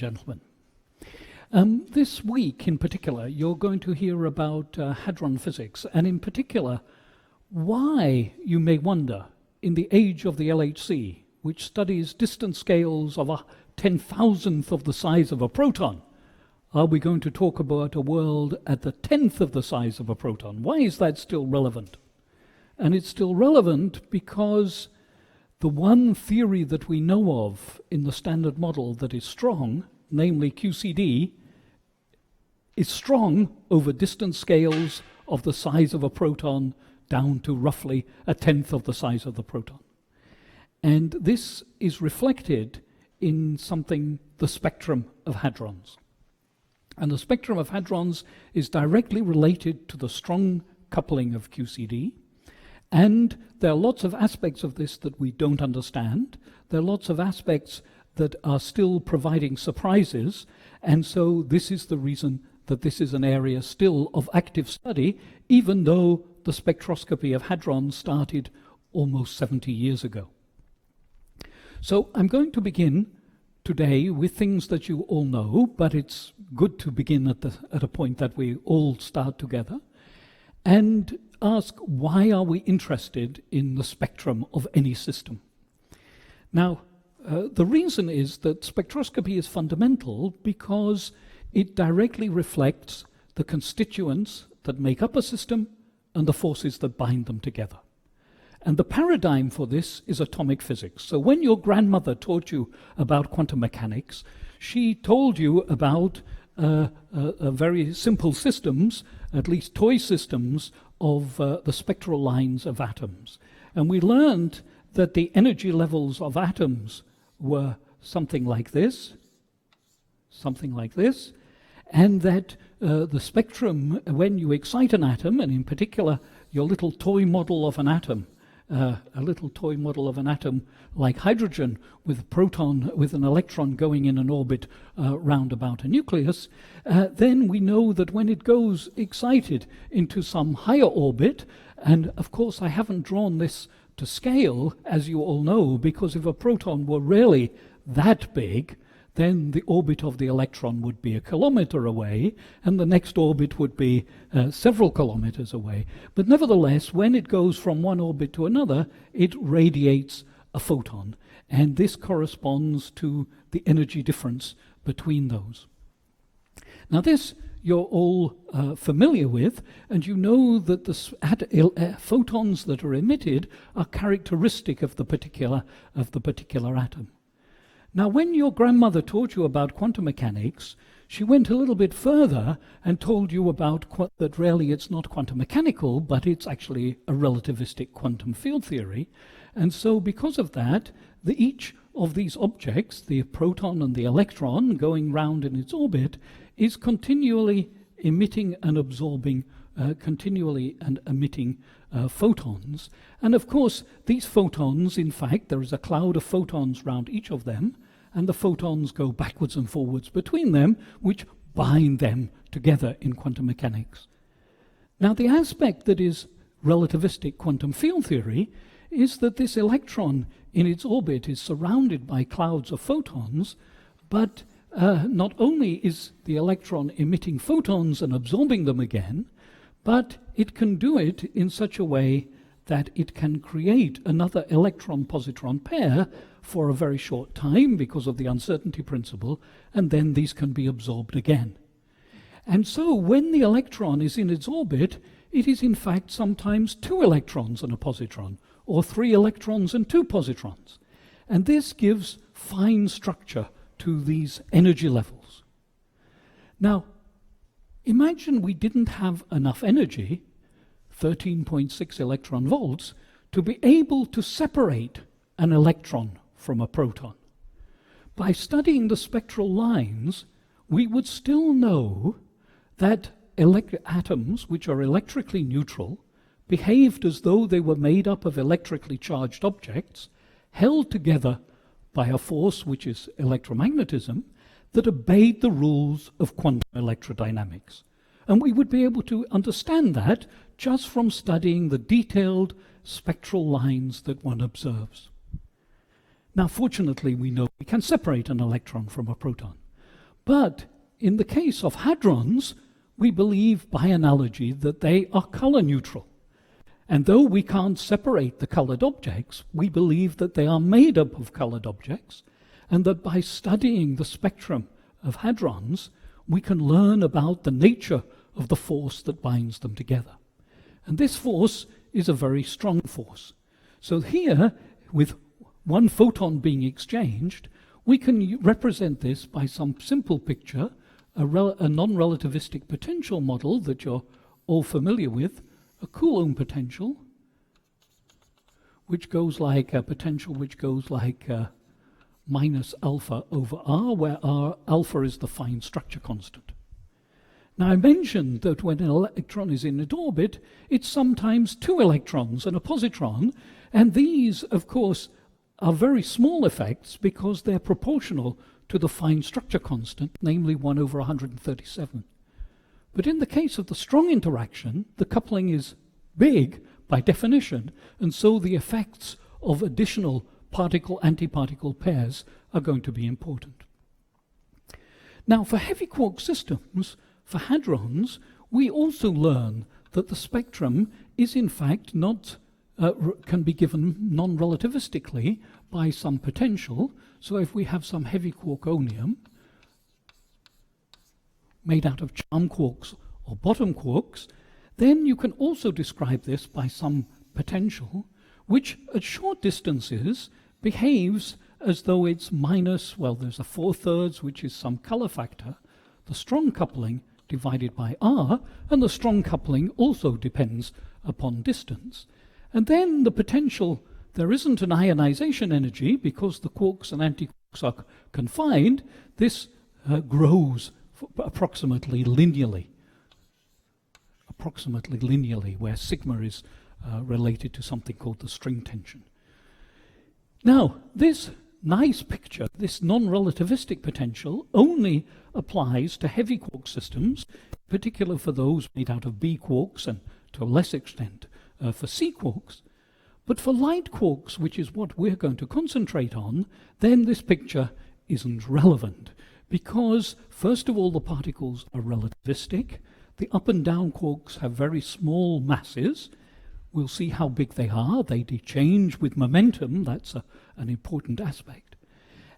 Gentlemen. This week in particular, you're going to hear about hadron physics, and in particular, why, you may wonder, in the age of the LHC, which studies distance scales of a 10,000th of the size of a proton, are we going to talk about a world at the 10th of the size of a proton? Why is that still relevant? And it's still relevant because the one theory that we know of in the standard model that is strong, namely QCD, is strong over distance scales of the size of a proton down to roughly a 10th of the size of the proton. And this is reflected in something, the spectrum of hadrons. And the spectrum of hadrons is directly related to the strong coupling of QCD. And there are lots of aspects of this that we don't understand. There are lots of aspects that are still providing surprises. And so this is the reason that this is an area still of active study, even though the spectroscopy of hadrons started almost 70 years ago. So I'm going to begin today with things that you all know, but it's good to begin at a point that we all start together and ask, why are we interested in the spectrum of any system? Now, the reason is that spectroscopy is fundamental because it directly reflects the constituents that make up a system and the forces that bind them together. And the paradigm for this is atomic physics. So when your grandmother taught you about quantum mechanics, she told you about very simple systems, at least toy systems, of the spectral lines of atoms. And we learned that the energy levels of atoms were something like this, and that the spectrum, when you excite an atom, and in particular your little toy model of an atom, like hydrogen with a proton, with an electron going in an orbit round about a nucleus, then we know that when it goes excited into some higher orbit, and of course I haven't drawn this to scale, as you all know, because if a proton were really that big, then the orbit of the electron would be 1 kilometer away, and the next orbit would be several kilometers away. But nevertheless, when it goes from one orbit to another, it radiates a photon, and this corresponds to the energy difference between those. Now this you're all familiar with, and you know that the photons that are emitted are characteristic of the particular atom. Now, when your grandmother taught you about quantum mechanics, she went a little bit further and told you about that really it's not quantum mechanical, but it's actually a relativistic quantum field theory. And so because of that, each of these objects, the proton and the electron going round in its orbit, is continually emitting and absorbing, photons. And of course, these photons, in fact, there is a cloud of photons around each of them, and the photons go backwards and forwards between them, which bind them together in quantum mechanics. Now, the aspect that is relativistic quantum field theory is that this electron in its orbit is surrounded by clouds of photons, but not only is the electron emitting photons and absorbing them again, but it can do it in such a way that it can create another electron-positron pair for a very short time because of the uncertainty principle, and then these can be absorbed again. And so when the electron is in its orbit, it is in fact sometimes 2 electrons and a positron, or 3 electrons and 2 positrons. And this gives fine structure to these energy levels. Now, imagine we didn't have enough energy, 13.6 electron volts, to be able to separate an electron from a proton. By studying the spectral lines, we would still know that atoms, which are electrically neutral, behaved as though they were made up of electrically charged objects, held together by a force which is electromagnetism, that obeyed the rules of quantum electrodynamics. And we would be able to understand that just from studying the detailed spectral lines that one observes. Now, fortunately, we know we can separate an electron from a proton. But in the case of hadrons, we believe by analogy that they are color neutral. And though we can't separate the colored objects, we believe that they are made up of colored objects, and that by studying the spectrum of hadrons, we can learn about the nature of the force that binds them together. And this force is a very strong force. So here, with one photon being exchanged, we can represent this by some simple picture, a non-relativistic potential model that you're all familiar with, a Coulomb potential, which goes like a potential which goes like minus alpha over r, where alpha is the fine structure constant. Now, I mentioned that when an electron is in its orbit, it's sometimes two electrons and a positron, and these, of course, are very small effects because they're proportional to the fine structure constant, namely 1 over 137. But in the case of the strong interaction, the coupling is big by definition, and so the effects of additional particle-antiparticle pairs are going to be important. Now, for heavy quark systems, for hadrons, we also learn that the spectrum is in fact not, can be given non-relativistically by some potential. So if we have some heavy quarkonium made out of charm quarks or bottom quarks, then you can also describe this by some potential, which at short distances behaves as though it's minus, well, there's a 4/3, which is some color factor, the strong coupling divided by r, and the strong coupling also depends upon distance. And then the potential, there isn't an ionization energy because the quarks and antiquarks are confined. This grows approximately linearly, where sigma is related to something called the string tension. Now, this nice picture, this non-relativistic potential, only applies to heavy quark systems, in particular for those made out of B quarks and to a less extent for C quarks. But for light quarks, which is what we're going to concentrate on, then this picture isn't relevant because, first of all, the particles are relativistic. The up and down quarks have very small masses. We'll see how big they are. They change with momentum. That's an important aspect.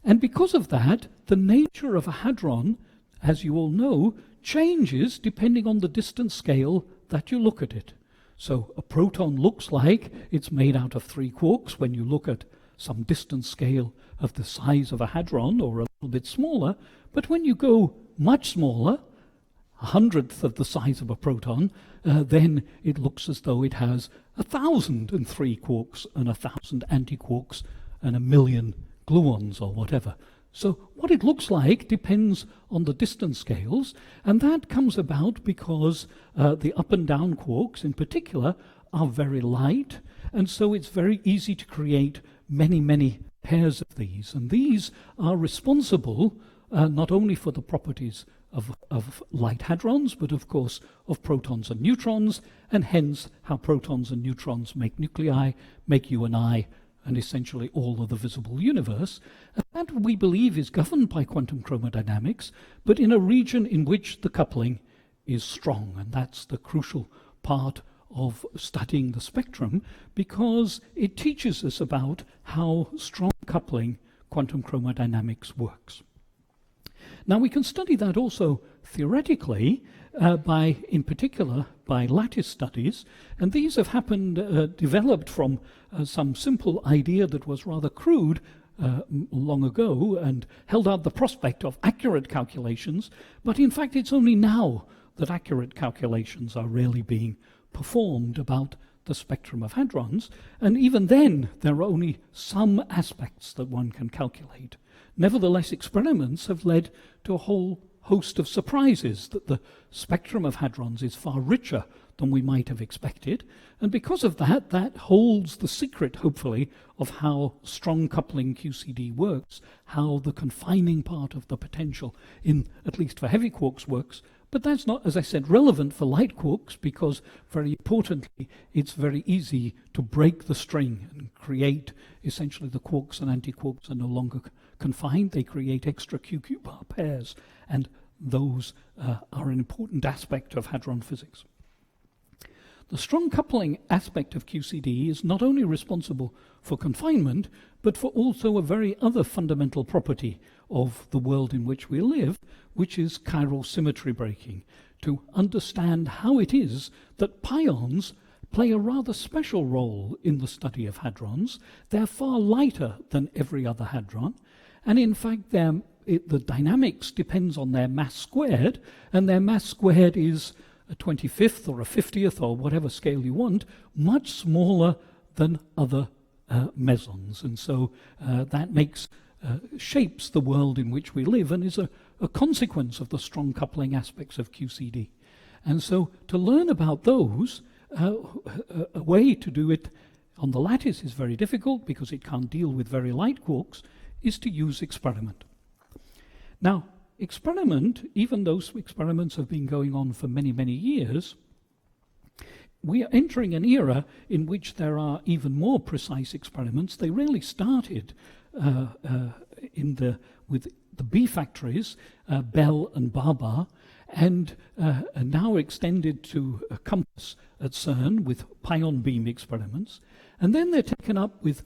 And because of that, the nature of a hadron, as you all know, changes depending on the distance scale that you look at it. So a proton looks like it's made out of 3 quarks when you look at some distance scale of the size of a hadron or a little bit smaller. But when you go much smaller, 1/100th of the size of a proton, then it looks as though it has 1,003 quarks and 1,000 antiquarks and 1,000,000 gluons or whatever. So what it looks like depends on the distance scales, and that comes about because the up and down quarks in particular are very light, and so it's very easy to create many, many pairs of these. And these are responsible not only for the properties of light hadrons, but of course of protons and neutrons, and hence how protons and neutrons make nuclei, make you and I, and essentially all of the visible universe. And that, we believe, is governed by quantum chromodynamics, but in a region in which the coupling is strong. And that's the crucial part of studying the spectrum, because it teaches us about how strong coupling quantum chromodynamics works. Now, we can study that also theoretically in particular, by lattice studies, and these have happened, developed from some simple idea that was rather crude long ago and held out the prospect of accurate calculations, but in fact it's only now that accurate calculations are really being performed about the spectrum of hadrons, and even then there are only some aspects that one can calculate. Nevertheless, experiments have led to a whole host of surprises, that the spectrum of hadrons is far richer than we might have expected, and because of that, that holds the secret, hopefully, of how strong coupling QCD works, how the confining part of the potential, in at least for heavy quarks, works. But that's not, as I said, relevant for light quarks, because very importantly, it's very easy to break the string and create essentially the quarks and antiquarks are no longer confined, they create extra q-q-bar pairs, and those are an important aspect of hadron physics. The strong coupling aspect of QCD is not only responsible for confinement, but for also a very other fundamental property of the world in which we live, which is chiral symmetry breaking, to understand how it is that pions play a rather special role in the study of hadrons. They're far lighter than every other hadron, and in fact the dynamics depends on their mass squared, and their mass squared is a 25th or a 50th or whatever scale you want, much smaller than other mesons. And so that shapes the world in which we live and is a consequence of the strong coupling aspects of QCD. And so to learn about those, a way to do it on the lattice is very difficult because it can't deal with very light quarks, is to use experiment. Now, experiment, even those experiments have been going on for many, many years, we are entering an era in which there are even more precise experiments. They really started with the B factories, Bell and Barbar, and are now extended to Compass at CERN with pion beam experiments. And then they're taken up with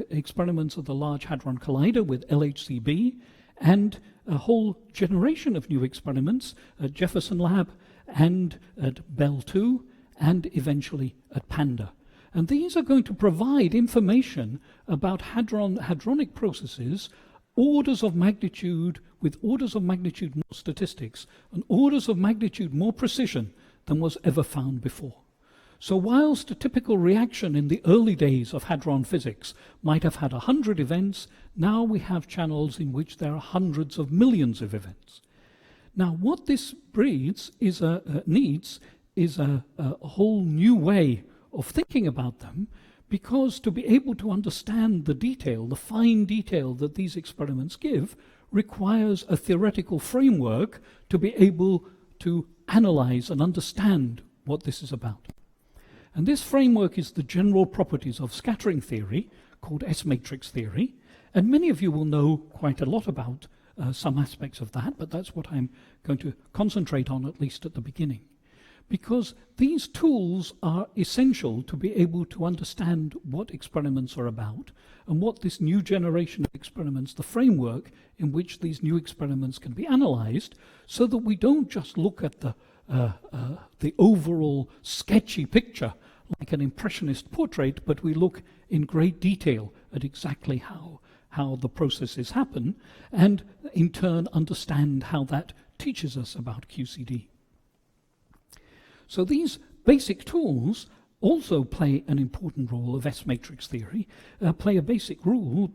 experiments at the Large Hadron Collider with LHCb, and a whole generation of new experiments at Jefferson Lab and at Bell 2 and eventually at Panda. And these are going to provide information about hadronic processes, orders of magnitude, with orders of magnitude more statistics and orders of magnitude more precision than was ever found before. So whilst a typical reaction in the early days of hadron physics might have had 100 events, now we have channels in which there are hundreds of millions of events. Now what this needs is a whole new way of thinking about them, because to be able to understand the detail, the fine detail that these experiments give, requires a theoretical framework to be able to analyze and understand what this is about. And this framework is the general properties of scattering theory, called S-matrix theory, and many of you will know quite a lot about some aspects of that, but that's what I'm going to concentrate on, at least at the beginning. Because these tools are essential to be able to understand what experiments are about and what this new generation of experiments, the framework in which these new experiments can be analyzed, so that we don't just look at the overall sketchy picture like an impressionist portrait, but we look in great detail at exactly how the processes happen, and in turn understand how that teaches us about QCD. So these basic tools also play an important role of S-matrix theory, play a basic role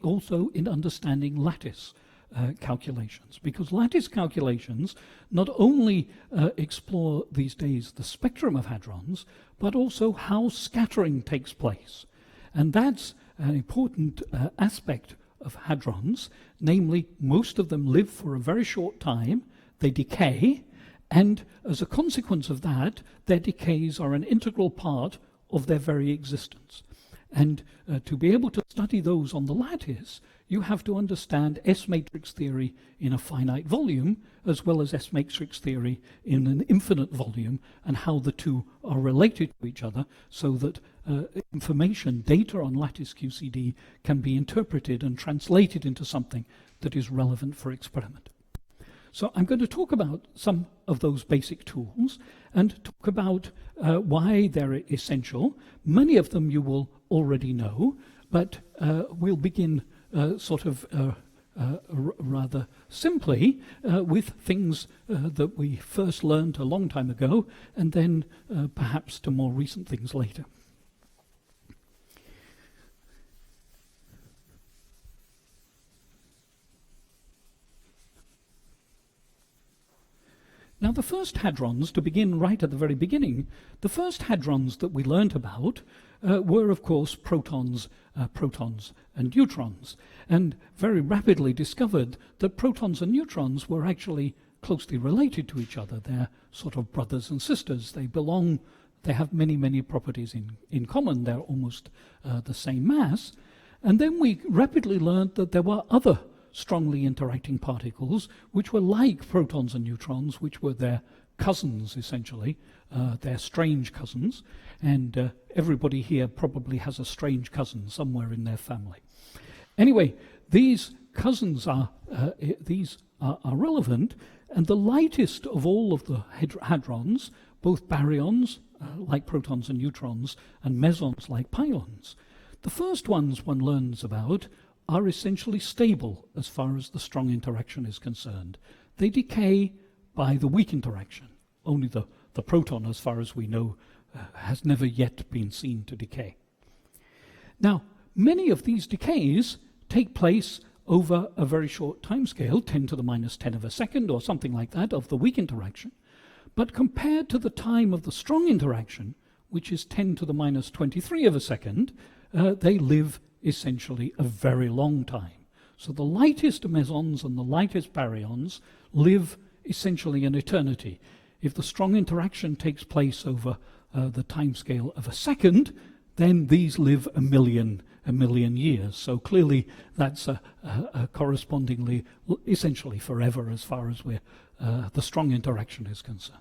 also in understanding lattice calculations, because lattice calculations not only explore these days the spectrum of hadrons, but also how scattering takes place. And that's an important aspect of hadrons, namely most of them live for a very short time, they decay, and as a consequence of that, their decays are an integral part of their very existence. And to be able to study those on the lattice, you have to understand S-matrix theory in a finite volume, as well as S-matrix theory in an infinite volume, and how the two are related to each other, so that information, data on lattice QCD can be interpreted and translated into something that is relevant for experiment. So I'm going to talk about some of those basic tools and talk about why they're essential. Many of them you will already know, but we'll begin rather simply with things that we first learned a long time ago, and then perhaps to more recent things later. Now the first hadrons, to begin right at the very beginning, the first hadrons that we learnt about were of course protons and neutrons, and very rapidly discovered that protons and neutrons were actually closely related to each other. They're sort of brothers and sisters. They have many, many properties in common. They're almost the same mass. And then we rapidly learned that there were other strongly interacting particles which were like protons and neutrons, which were their cousins, essentially, their strange cousins. And everybody here probably has a strange cousin somewhere in their family. Anyway, these cousins are relevant, and the lightest of all of the hadrons, both baryons, like protons and neutrons, and mesons, like pions, the first ones one learns about are essentially stable as far as the strong interaction is concerned. They decay by the weak interaction. Only the proton, as far as we know, has never yet been seen to decay. Now, many of these decays take place over a very short time scale, 10 to the minus 10 of a second or something like that, of the weak interaction. But compared to the time of the strong interaction, which is 10 to the minus 23 of a second, they live essentially a very long time. So the lightest mesons and the lightest baryons live essentially an eternity. If the strong interaction takes place over the time scale of a second, then these live a million years. So clearly that's a correspondingly, essentially forever as far as the strong interaction is concerned.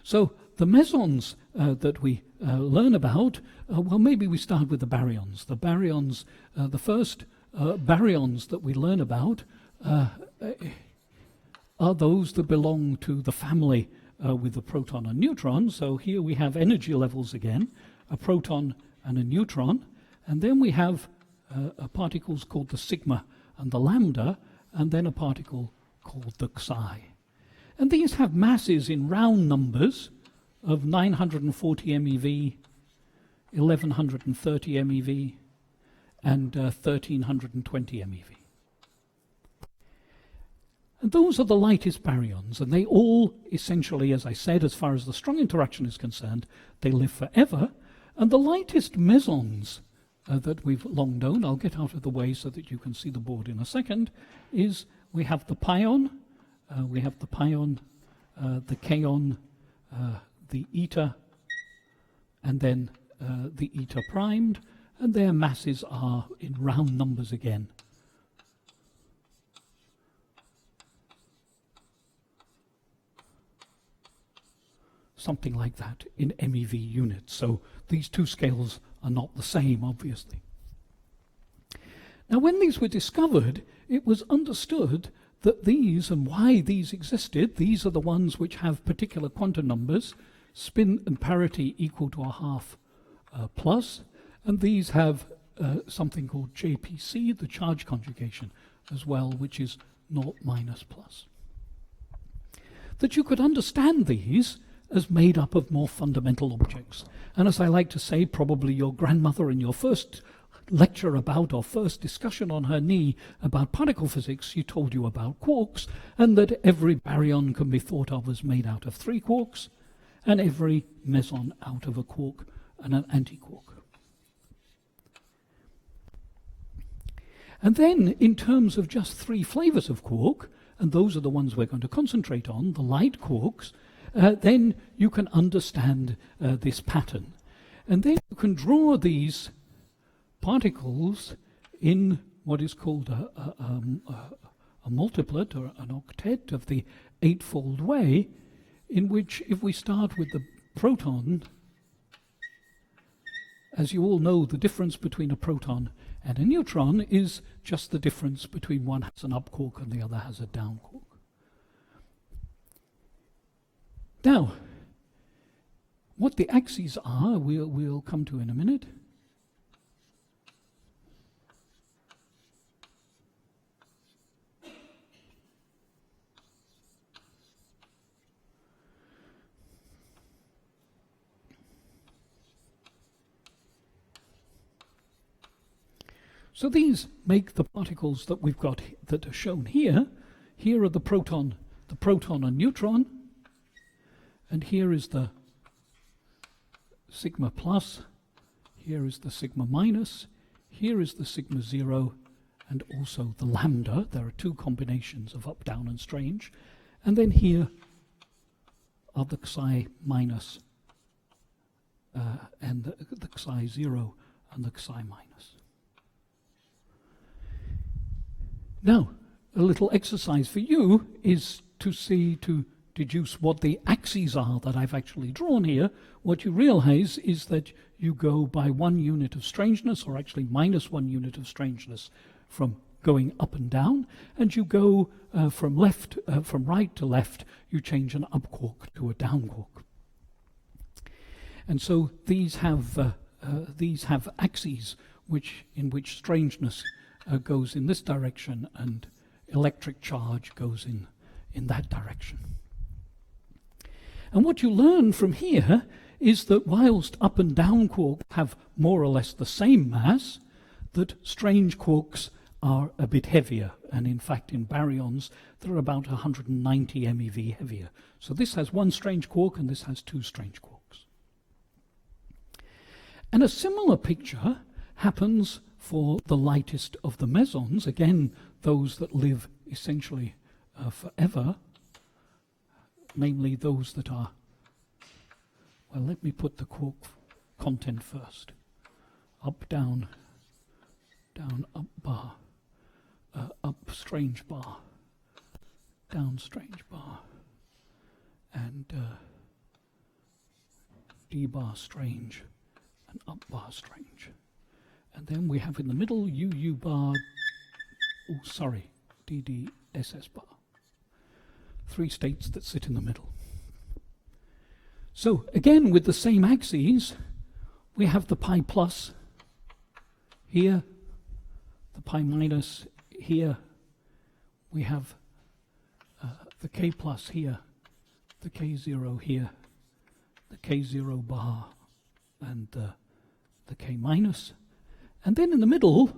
So the mesons that we learn about, well, maybe we start with the baryons. The baryons, the first baryons that we learn about are those that belong to the family with the proton and neutron. So here we have energy levels again, a proton and a neutron, and then we have particles called the sigma and the lambda, and then a particle called the xi. And these have masses in round numbers of 940 MeV, 1130 MeV, and 1320 MeV. And those are the lightest baryons, and they all essentially, as I said, as far as the strong interaction is concerned, they live forever. And the lightest mesons that we've long known, I'll get out of the way so that you can see the board in a second, is we have the pion, the kaon, the eta, and then the eta primed, and their masses are in round numbers again. Something like that in MeV units. So these two scales are not the same, obviously. Now, when these were discovered, it was understood that these, and why these existed, these are the ones which have particular quantum numbers, spin and parity equal to a half plus, and these have something called JPC, the charge conjugation, as well, which is 0 minus plus. That you could understand these as made up of more fundamental objects. And as I like to say, probably your grandmother in your first lecture about, or first discussion on her knee about particle physics, she told you about quarks, and that every baryon can be thought of as made out of 3 quarks, and every meson out of a quark and an antiquark. And then, in terms of just 3 flavors of quark, and those are the ones we're going to concentrate on, the light quarks, then you can understand this pattern. And then you can draw these particles in what is called a multiplet or an octet of the 8-fold way, in which if we start with the proton, as you all know, the difference between a proton and a neutron is just the difference between one has an up quark and the other has a down quark. Now, what the axes are, we'll come to in a minute. So these make the particles that we've got that are shown here. Here are the proton and neutron. And here is the sigma plus, here is the sigma minus, here is the sigma 0, and also the lambda. There are 2 combinations of up, down, and strange. And then here are the xi minus and the xi 0 and the xi minus. Now, a little exercise for you is to deduce what the axes are that I've actually drawn here. What you realize is that you go by 1 unit of strangeness, or actually minus 1 unit of strangeness, from going up and down, and you go from right to left. You change an up quark to a down quark, and so these have axes in which strangeness goes in this direction and electric charge goes in that direction. And what you learn from here is that whilst up and down quarks have more or less the same mass, that strange quarks are a bit heavier, and in fact in baryons they're about 190 MeV heavier. So this has 1 strange quark and this has 2 strange quarks. And a similar picture happens for the lightest of the mesons, again those that live essentially forever, namely those that are, well, let me put the quark content first. Up, down, down, up bar, up strange bar, down strange bar, and D bar strange, and up bar strange. And then we have in the middle UU bar, DD SS bar. 3 states that sit in the middle. So again, with the same axes, we have the pi plus here, the pi minus here, we have the k plus here, the k0 here, the k0 bar, and the k minus. And then in the middle,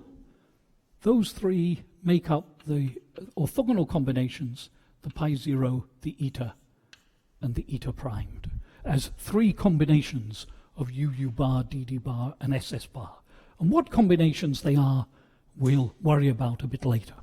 those 3 make up the orthogonal combinations, the pi 0, the eta, and the eta primed, as 3 combinations of UU bar, DD bar, and SS bar. And what combinations they are, we'll worry about a bit later.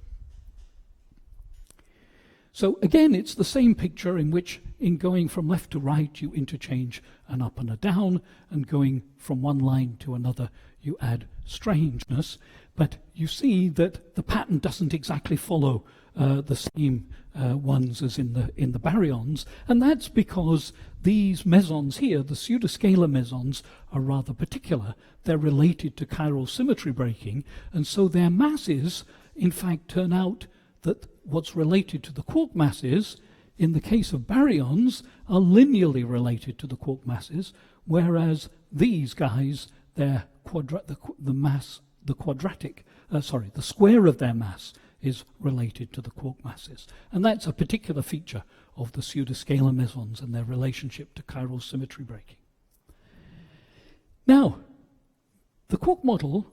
So again, it's the same picture in which, in going from left to right, you interchange an up and a down, and going from one line to another, you add strangeness. But you see that the pattern doesn't exactly follow the same ones as in the baryons, and that's because these mesons here, the pseudoscalar mesons, are rather particular. They're related to chiral symmetry breaking, and so their masses, in fact, turn out that what's related to the quark masses, in the case of baryons, are linearly related to the quark masses, whereas these guys, the square of their mass is related to the quark masses. And that's a particular feature of the pseudoscalar mesons and their relationship to chiral symmetry breaking. Now, the quark model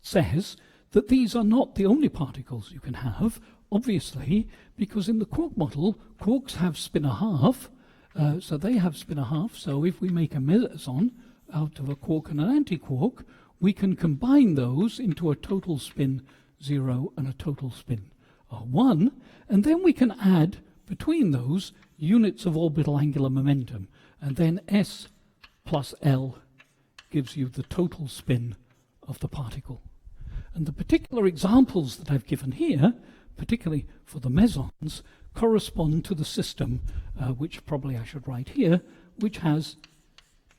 says that these are not the only particles you can have, obviously, because in the quark model, quarks have spin a half, so they have spin a half. So if we make a meson out of a quark and an antiquark, we can combine those into a total spin 0 and a total spin 1, and then we can add between those units of orbital angular momentum, and then S plus L gives you the total spin of the particle. And the particular examples that I've given here, particularly for the mesons, correspond to the system, which probably I should write here, which has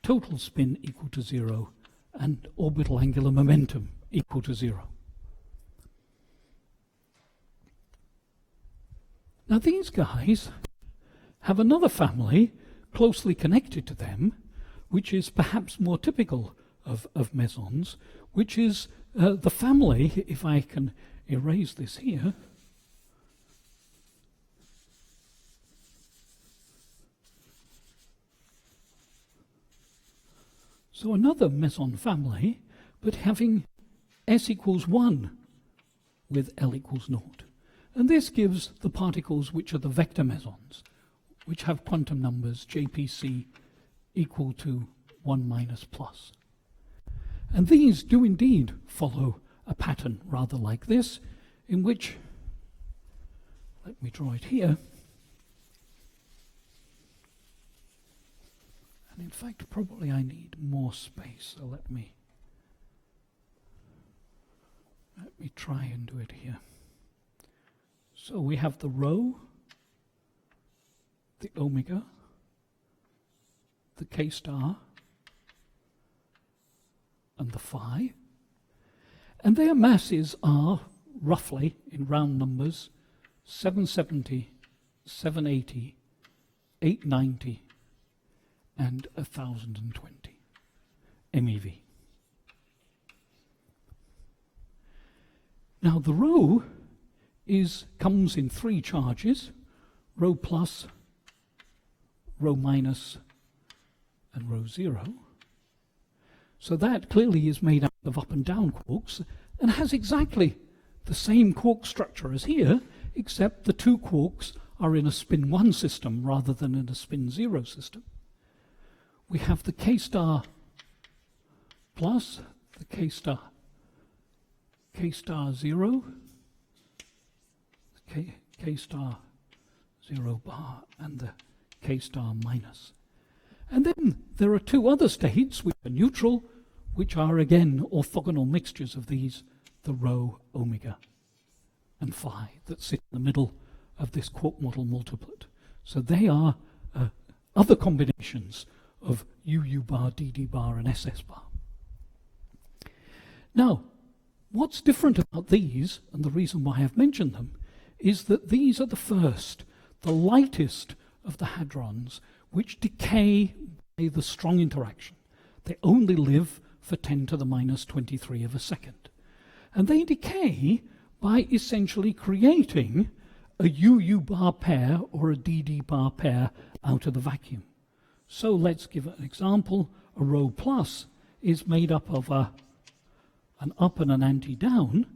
total spin equal to 0 and orbital angular momentum equal to 0. Now these guys have another family closely connected to them, which is perhaps more typical of mesons, which is the family, if I can erase this here, so another meson family, but having S equals 1 with L equals 0. And this gives the particles which are the vector mesons, which have quantum numbers JPC equal to 1 minus plus. And these do indeed follow a pattern rather like this, in which, let me draw it here, and in fact probably I need more space, so let me try and do it here. So we have the rho, the omega, the k star, and the phi. And their masses are, roughly, in round numbers, 770, 780, 890, and 1020 MeV. Now the rho comes in three charges: rho plus, rho minus, and rho zero. So that clearly is made up of up and down quarks and has exactly the same quark structure as here, except the two quarks are in a spin 1 system rather than in a spin 0 system. We have the k star plus, the k star 0, k star 0 bar, and the k star minus. And then there are two other states which are neutral, which are again orthogonal mixtures of these, the rho, omega, and phi, that sit in the middle of this quark model multiplet. So they are other combinations of UU bar, DD bar, and SS bar. Now, what's different about these, and the reason why I've mentioned them, is that these are the first, the lightest of the hadrons, which decay by the strong interaction. They only live for 10 to the minus 23 of a second. And they decay by essentially creating a UU bar pair or a DD bar pair out of the vacuum. So let's give an example. A rho plus is made up of an up and an anti-down,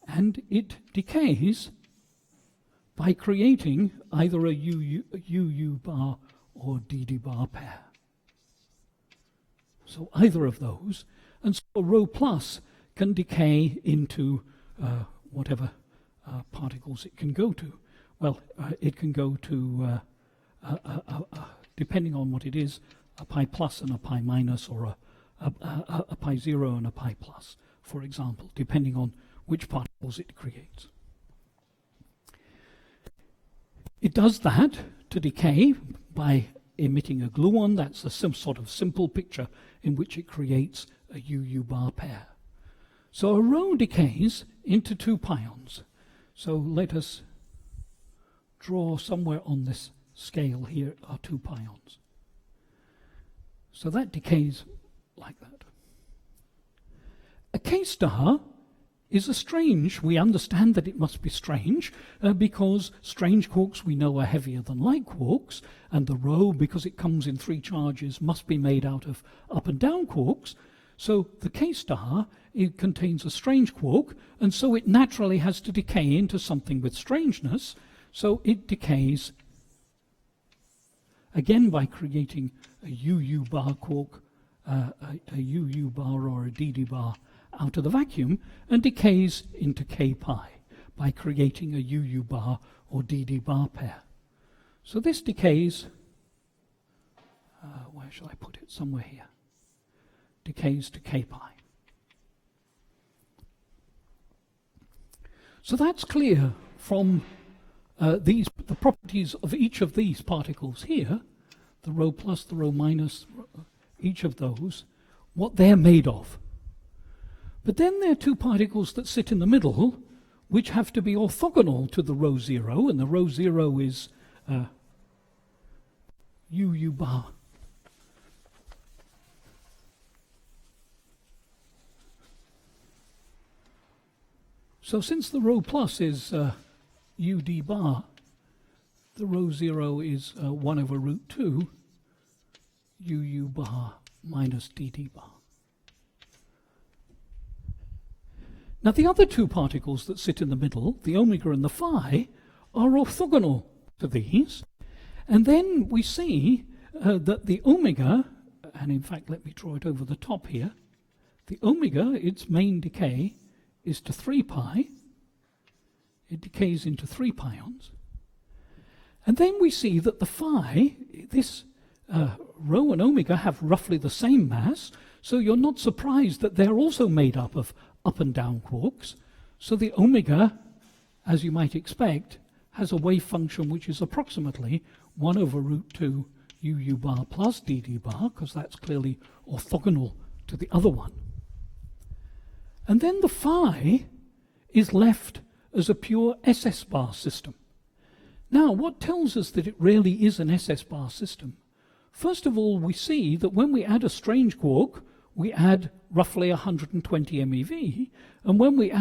and it decays by creating either a UU bar or DD bar pair. So either of those. And so a rho plus can decay into whatever particles it can go to. Well, it can go to, depending on what it is, a pi plus and a pi minus, or a pi 0 and a pi plus, for example, depending on which particles it creates. It does that to decay by emitting a gluon. That's a sort of simple picture in which it creates a UU bar pair. So a rho decays into two pions. So let us draw somewhere on this scale here are two pions. So that decays like that. A K star is a strange. We understand that it must be strange because strange quarks we know are heavier than light quarks, and the rho, because it comes in three charges, must be made out of up and down quarks. So the K star, it contains a strange quark, and so it naturally has to decay into something with strangeness. So it decays again by creating a UU bar quark, a UU bar or a DD bar out of the vacuum, and decays into K pi by creating a UU bar or DD bar pair. So this decays, where shall I put it? Somewhere here. Decays to K pi. So that's clear from the properties of each of these particles here, the rho plus, the rho minus, each of those, what they're made of. But then there are two particles that sit in the middle, which have to be orthogonal to the rho zero, and the rho zero is UU bar. So since the rho plus is UD bar, the rho zero is 1 over root 2 UU bar minus DD bar. Now the other two particles that sit in the middle, the omega and the phi, are orthogonal to these. And then we see that the omega, and in fact let me draw it over the top here, the omega, its main decay, is to 3 pi. It decays into 3 pions. And then we see that the phi, this rho and omega have roughly the same mass, so you're not surprised that they're also made up of up and down quarks. So the omega as you might expect, has a wave function which is approximately 1 over root 2 UU bar plus DD bar, because that's clearly orthogonal to the other one. And then the phi is left as a pure SS bar system. Now, what tells us that it really is an SS bar system? First of all, we see that when we add a strange quark, we add roughly 120 MeV, and when we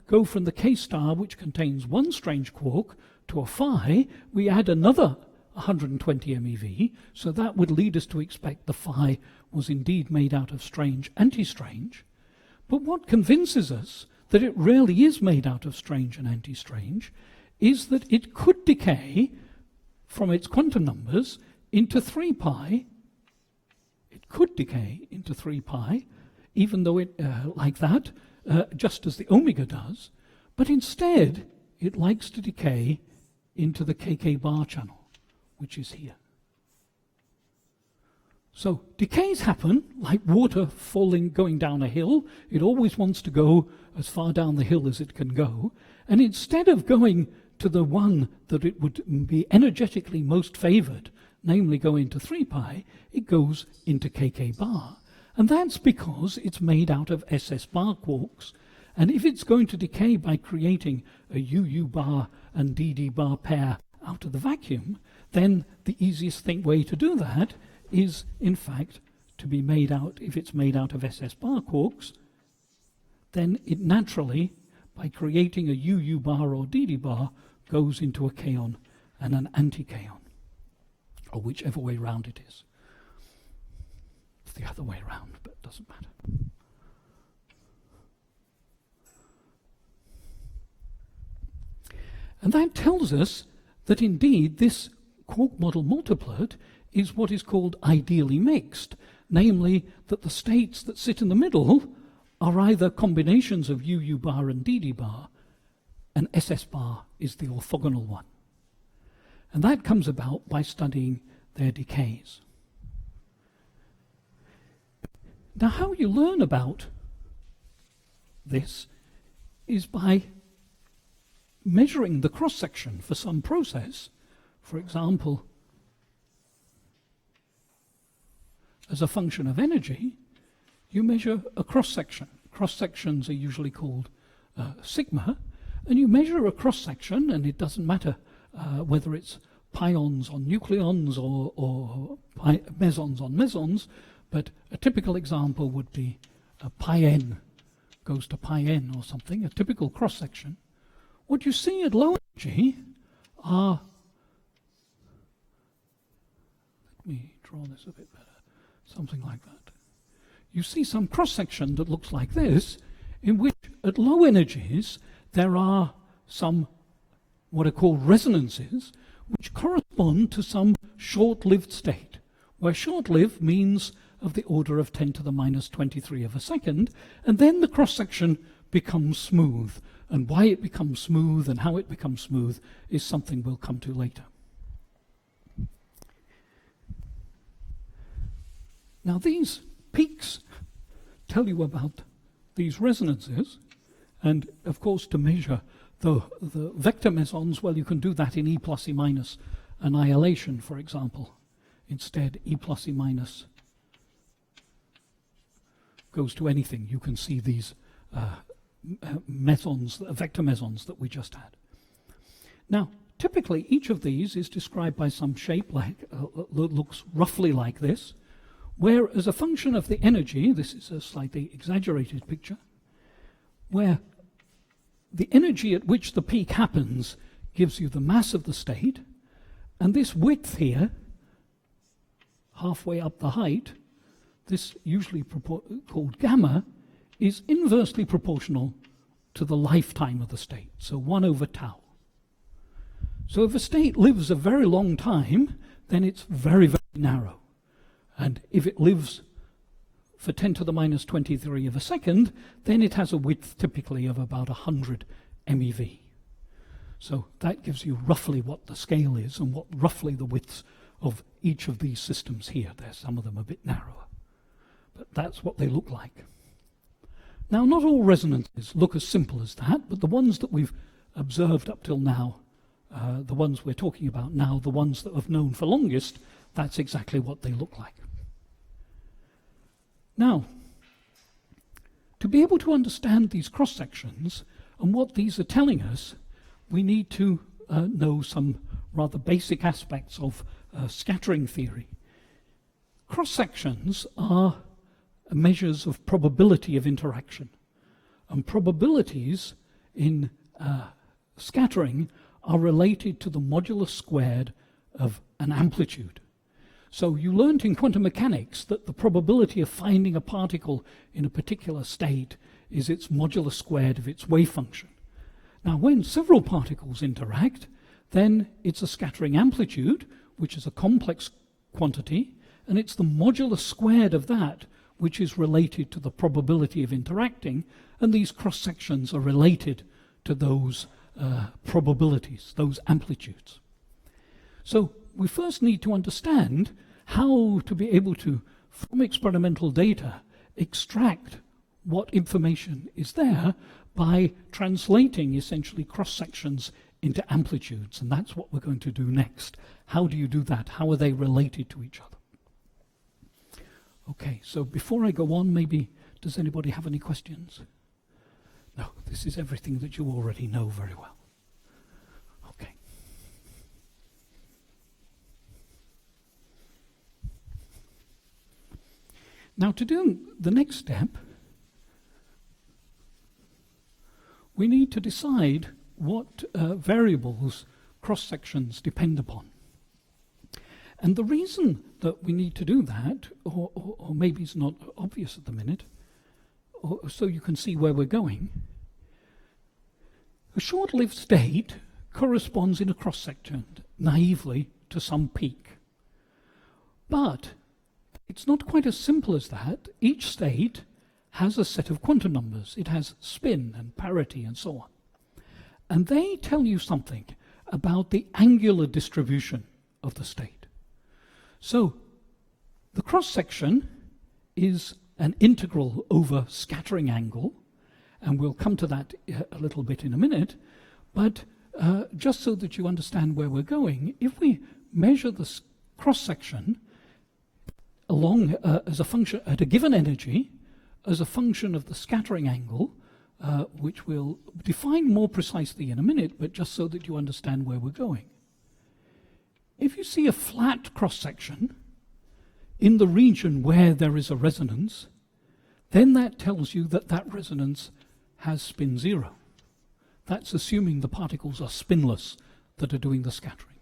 go from the K star, which contains one strange quark, to a phi, we add another 120 MeV, so that would lead us to expect the phi was indeed made out of strange anti-strange. But what convinces us that it really is made out of strange and anti-strange is that it could decay from its quantum numbers into 3 pi. It could decay into 3 pi, even though it, like that, just as the omega does, but instead it likes to decay into the KK bar channel, which is here. So decays happen like water going down a hill. It always wants to go as far down the hill as it can go, and instead of going to the one that it would be energetically most favored, namely go into 3 pi, it goes into KK bar. And that's because it's made out of SS bar quarks. And if it's going to decay by creating a UU bar and DD bar pair out of the vacuum, then the easiest way to do that is, in fact, to be made out, if it's made out of SS bar quarks, then it naturally, by creating a UU bar or DD bar, goes into a kaon and an anti-kaon, or whichever way round it is. It's the other way around, but it doesn't matter. And that tells us that indeed this quark model multiplet is what is called ideally mixed, namely that the states that sit in the middle are either combinations of UU bar and DD bar, and SS bar is the orthogonal one. And that comes about by studying their decays. Now, how you learn about this is by measuring the cross-section for some process. For example, as a function of energy, you measure a cross-section. Cross-sections are usually called sigma, and you measure a cross-section, and it doesn't matter whether it's pions on nucleons or mesons on mesons, but a typical example would be pi n goes to pi n or something, a typical cross-section. What you see at low energy are, let me draw this a bit better, something like that. You see some cross-section that looks like this, in which at low energies there are some what are called resonances, which correspond to some short-lived state, where short-lived means of the order of 10 to the minus 23 of a second, and then the cross-section becomes smooth. And why it becomes smooth and how it becomes smooth is something we'll come to later. Now these peaks tell you about these resonances, and of course to measure the vector mesons, well, you can do that in E plus E minus annihilation, for example. Instead, E plus E minus goes to anything. You can see these mesons, vector mesons that we just had. Now, typically each of these is described by some shape like looks roughly like this, where as a function of the energy, this is a slightly exaggerated picture, where the energy at which the peak happens gives you the mass of the state, and this width here, halfway up the height, this usually called gamma, is inversely proportional to the lifetime of the state, so 1 over tau. So if a state lives a very long time, then it's very, very narrow. And if it lives for 10 to the minus 23 of a second, then it has a width typically of about 100 MeV. So that gives you roughly what the scale is and what roughly the widths of each of these systems here. There's some of them a bit narrower, but that's what they look like. Now, not all resonances look as simple as that, but the ones that we've observed up till now, the ones we're talking about now, the ones that have known for longest, that's exactly what they look like. Now, to be able to understand these cross-sections and what these are telling us, we need to know some rather basic aspects of scattering theory. Cross-sections are measures of probability of interaction, and probabilities in scattering are related to the modulus squared of an amplitude. So you learned in quantum mechanics that the probability of finding a particle in a particular state is its modulus squared of its wave function. Now, when several particles interact, then it's a scattering amplitude, which is a complex quantity, and it's the modulus squared of that which is related to the probability of interacting, and these cross-sections are related to those probabilities, those amplitudes. So we first need to understand how to be able to, from experimental data, extract what information is there by translating essentially cross-sections into amplitudes, and that's what we're going to do next. How do you do that? How are they related to each other? Okay, so before I go on, maybe, does anybody have any questions? No, this is everything that you already know very well. Okay. Now, to do the next step, we need to decide what variables cross-sections depend upon. And the reason that we need to do that, or maybe it's not obvious at the minute, so you can see where we're going, a short-lived state corresponds in a cross-section naively to some peak. But it's not quite as simple as that. Each state has a set of quantum numbers. It has spin and parity and so on. And they tell you something about the angular distribution of the state. So the cross-section is an integral over scattering angle, and we'll come to that a little bit in a minute, but just so that you understand where we're going, if we measure the cross-section along as a function at a given energy, as a function of the scattering angle, which we'll define more precisely in a minute, but just so that you understand where we're going. If you see a flat cross-section in the region where there is a resonance, then that tells you that that resonance has spin 0. That's assuming the particles are spinless that are doing the scattering.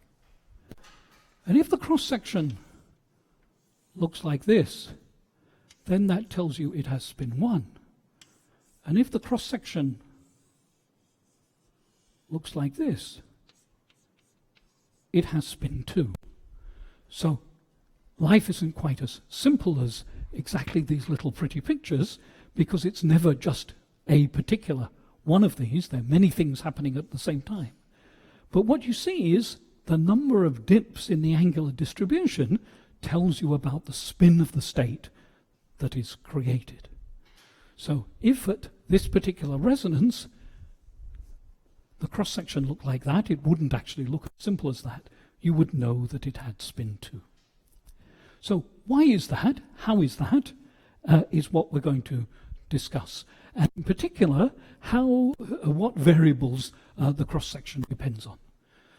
And if the cross-section looks like this, then that tells you it has spin 1. And if the cross-section looks like this, it has spin 2. So life isn't quite as simple as exactly these little pretty pictures, because it's never just a particular one of these. There are many things happening at the same time. But what you see is the number of dips in the angular distribution tells you about the spin of the state that is created. So if at this particular resonance the cross-section looked like that, it wouldn't actually look as simple as that. You would know that it had spin 2. So why is that? How is that? Is what we're going to discuss. And in particular, what variables the cross-section depends on.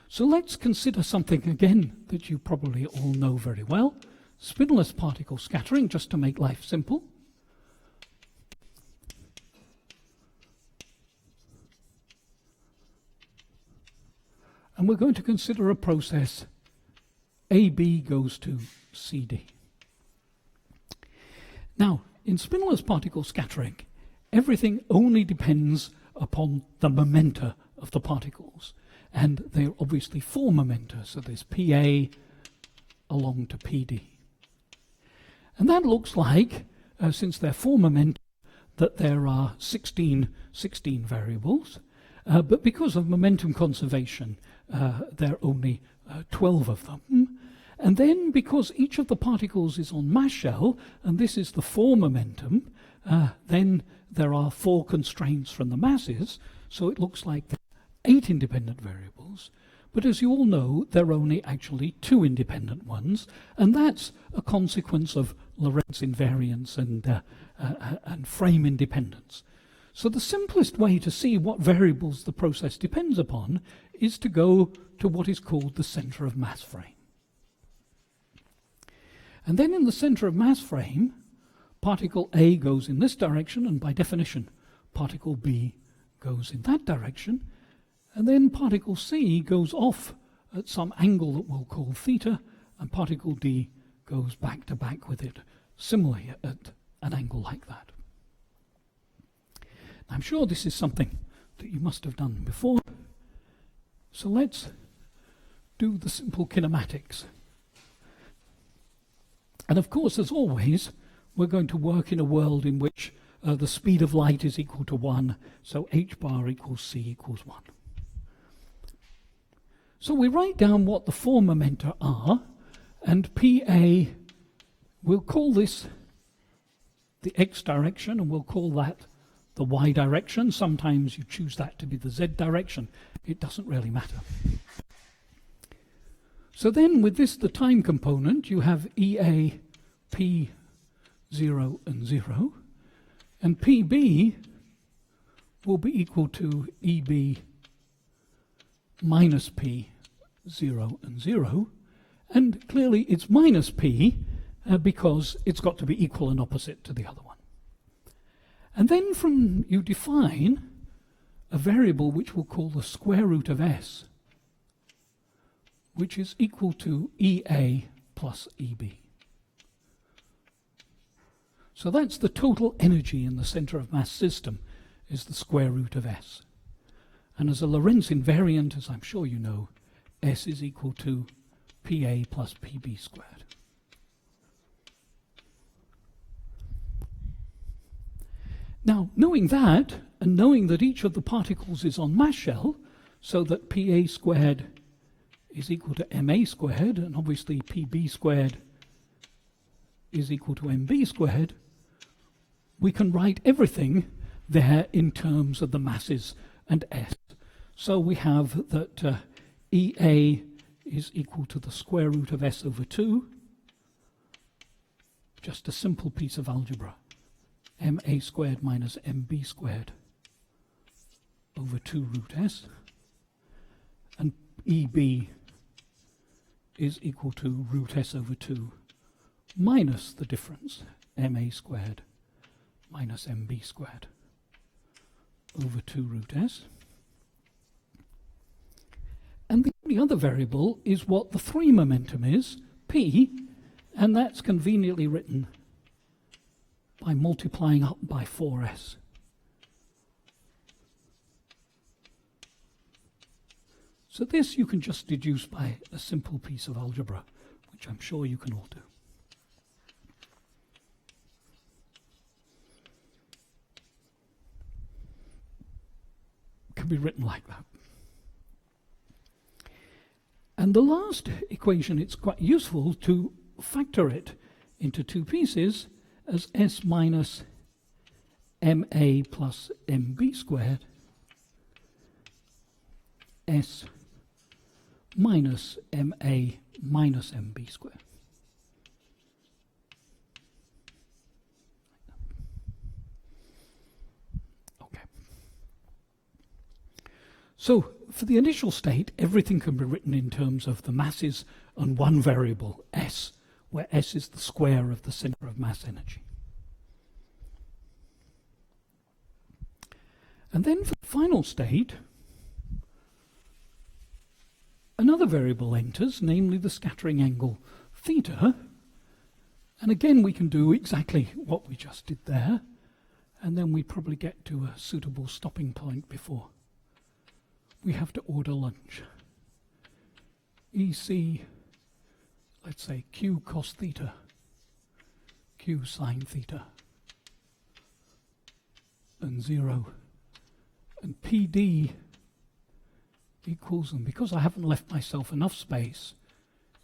So let's consider something again that you probably all know very well. Spinless particle scattering, just to make life simple. And we're going to consider a process AB goes to CD. Now, in spinless particle scattering, everything only depends upon the momenta of the particles. And there are obviously 4 momenta, so there's PA along to PD. And that looks like, since there are 4 momenta, that there are 16 variables. But because of momentum conservation, there are only 12 of them. And then, because each of the particles is on mass shell, and this is the 4 momentum, then there are 4 constraints from the masses, so it looks like 8 independent variables, but as you all know, there are only actually 2 independent ones, and that's a consequence of Lorentz invariance and frame independence. So the simplest way to see what variables the process depends upon is to go to what is called the center of mass frame. And then in the center of mass frame, particle A goes in this direction, and by definition, particle B goes in that direction, and then particle C goes off at some angle that we'll call theta, and particle D goes back to back with it, similarly at an angle like that. I'm sure this is something that you must have done before, so let's do the simple kinematics. And of course, as always, we're going to work in a world in which the speed of light is equal to 1, so h bar equals c equals 1. So we write down what the 4 momenta are, and PA, we'll call this the x direction, and we'll call that the y direction. Sometimes you choose that to be the z direction. It doesn't really matter. So then with this, the time component, you have EA, P, 0 and 0, and PB will be equal to EB minus P, 0 and 0, and clearly it's minus P because it's got to be equal and opposite to the other one. And then you define a variable which we'll call the square root of S, which is equal to EA plus EB. So that's the total energy in the center of mass system, is the square root of S. And as a Lorentz invariant, as I'm sure you know, S is equal to PA plus PB squared. Now, knowing that, and knowing that each of the particles is on mass shell, so that PA squared is equal to MA squared, and obviously PB squared is equal to MB squared, we can write everything there in terms of the masses and S. So we have that EA is equal to the square root of S over 2, just a simple piece of algebra, MA squared minus MB squared over 2 root S, and EB is equal to root S over 2 minus the difference, MA squared minus MB squared over 2 root S. And the only other variable is what the 3 momentum is, P, and that's conveniently written by multiplying up by 4S. So this you can just deduce by a simple piece of algebra, which I'm sure you can all do. Can be written like that. And the last equation, it's quite useful to factor it into 2 pieces as S minus MA plus MB squared, S minus MA minus MB squared. Okay. So for the initial state, everything can be written in terms of the masses and one variable, S, where S is the square of the center of mass energy. And then for the final state, another variable enters, namely the scattering angle theta. And again, we can do exactly what we just did there, and then we probably get to a suitable stopping point before we have to order lunch. EC, let's say Q cos theta, Q sine theta, and 0, and PD equals, and because I haven't left myself enough space,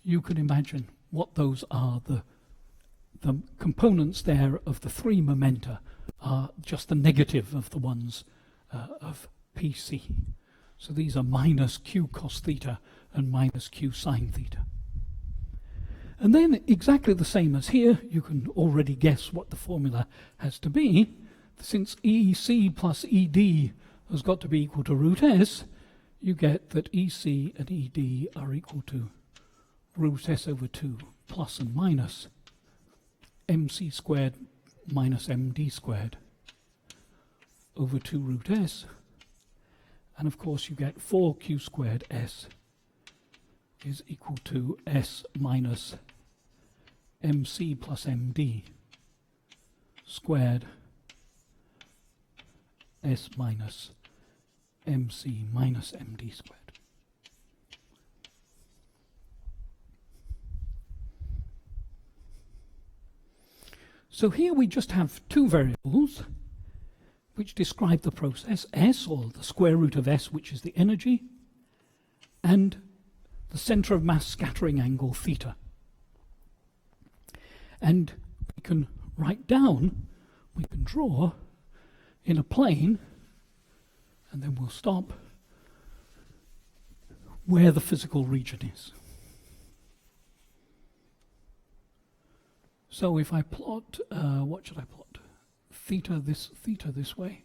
you can imagine what those are. The components there of the 3 momenta are just the negative of the ones of PC. So these are minus q cos theta and minus q sine theta. And then exactly the same as here, you can already guess what the formula has to be. Since EC plus ED has got to be equal to root S, you get that EC and ED are equal to root S over 2 plus and minus MC squared minus MD squared over 2 root S. And of course you get 4q squared S is equal to S minus MC plus MD squared S minus MC minus MD squared. So here we just have two variables which describe the process, S, or the square root of S, which is the energy, and the center of mass scattering angle, theta. And we can write down, we can draw in a plane, and then we'll stop, where the physical region is. So if I plot, what should I plot? Theta this way,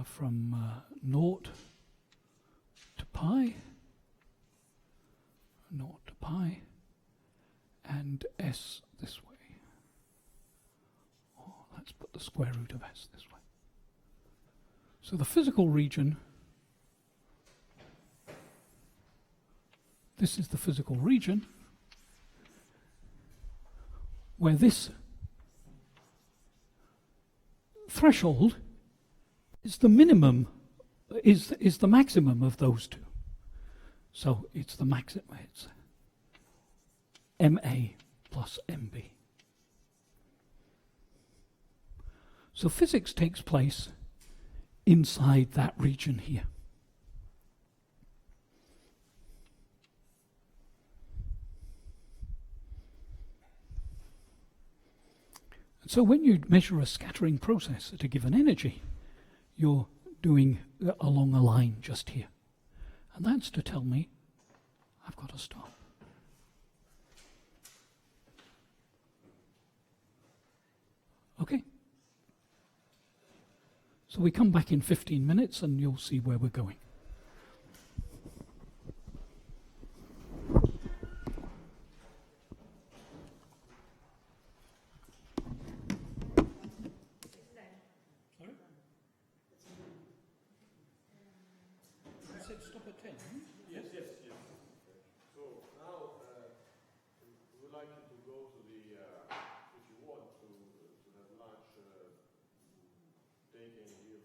from 0 to pi, 0 to pi, and S this way. Oh, let's put the square root of S this way. So the physical region, this is the physical region, where this threshold is the minimum, is the maximum of those two. So it's the maximum, it's MA plus MB. So physics takes place inside that region here. So when you measure a scattering process at a given energy, you're doing along a line just here. And that's to tell me I've got to stop. Okay. So we come back in 15 minutes and you'll see where we're going. Taking here